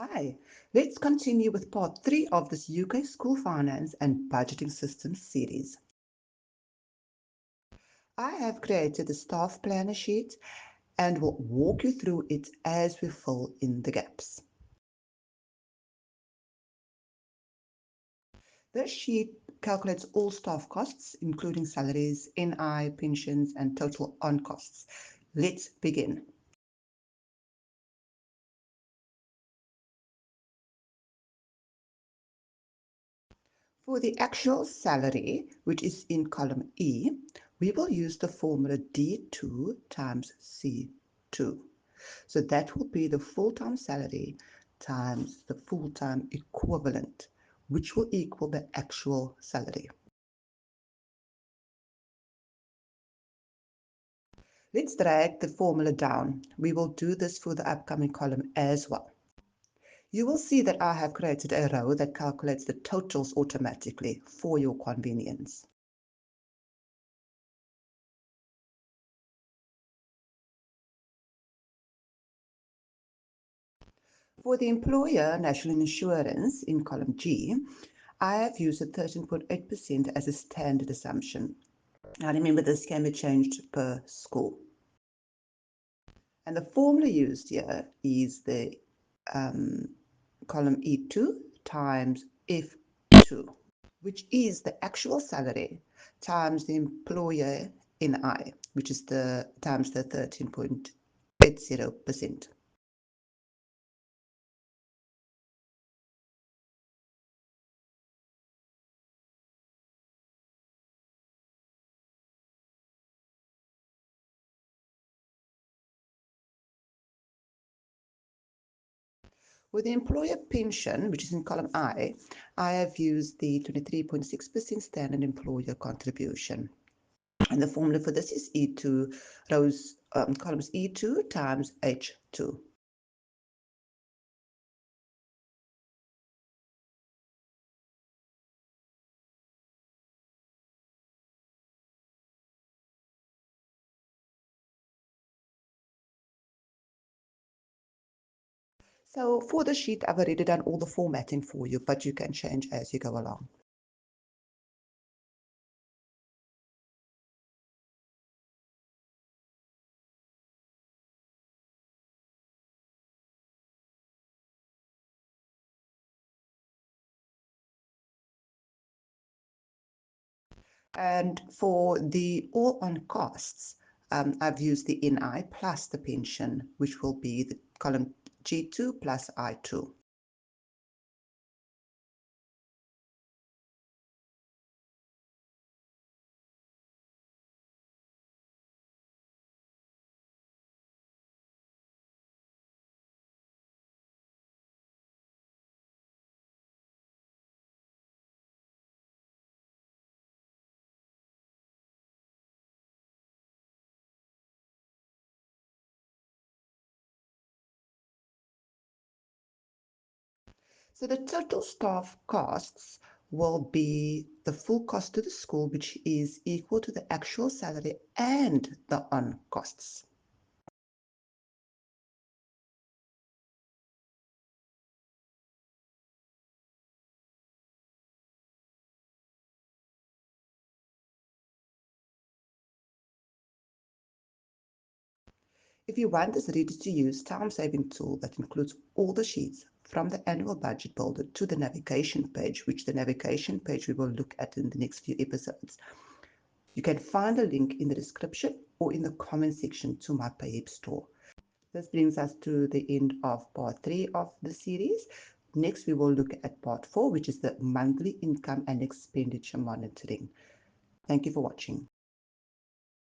Hi, let's continue with part 3 of this UK School Finance and Budgeting Systems series. I have created the staff planner sheet and will walk you through it as we fill in the gaps. This sheet calculates all staff costs, including salaries, NI, pensions, and total on costs. Let's begin. For the actual salary, which is in column E, we will use the formula D2 times C2. So that will be the full-time salary times the full-time equivalent, which will equal the actual salary. Let's drag the formula down. We will do this for the upcoming column as well. You will see that I have created a row that calculates the totals automatically for your convenience. For the employer national insurance in column G, I have used a 13.8% as a standard assumption. Now remember, this can be changed per school. And the formula used here is the column E2 times F2, which is the actual salary times the employer NI, which is the times the 13.80%. With the employer pension, which is in column I have used the 23.6% standard employer contribution. And the formula for this is E2 columns E2 times H2. So for the sheet, I've already done all the formatting for you, but you can change as you go along. And for the all-on costs, I've used the NI plus the pension, which will be the column G2 plus I2. So the total staff costs will be the full cost to the school, which is equal to the actual salary and the on costs. If you want this ready-to-use time-saving tool that includes all the sheets from the annual budget builder to the navigation page, which the navigation page we will look at in the next few episodes, you can find a link in the description or in the comment section to my Payroll store. This brings us to the end of part 3 of the series. Next, we will look at part 4, which is the monthly income and expenditure monitoring. Thank you for watching.